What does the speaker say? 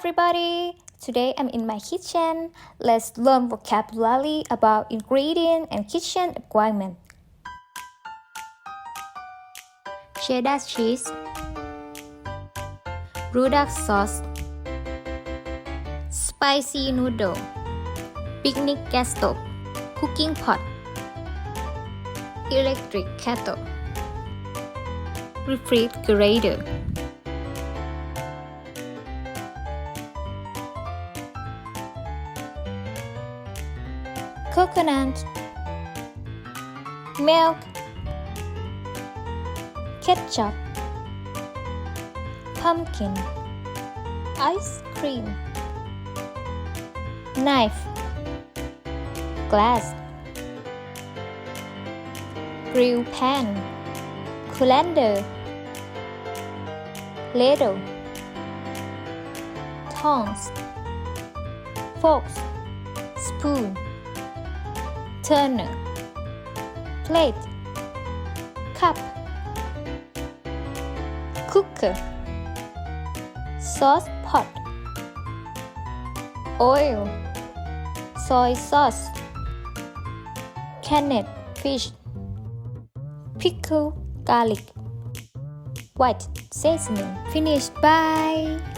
everybody! Today I'm in my kitchen. Let's learn vocabulary about ingredient and kitchen equipment. Cheddar cheese, Brudak sauce, spicy noodle, picnic gas stove, cooking pot, electric kettle, refrigerator. Coconut, milk, ketchup, pumpkin, ice cream, knife, glass, grill pan, colander, ladle, tongs, forks, spoon, turner, plate, cup, cooker, sauce pot, oil, soy sauce, canned fish, pickle garlic, white seasoning. Finished. Bye.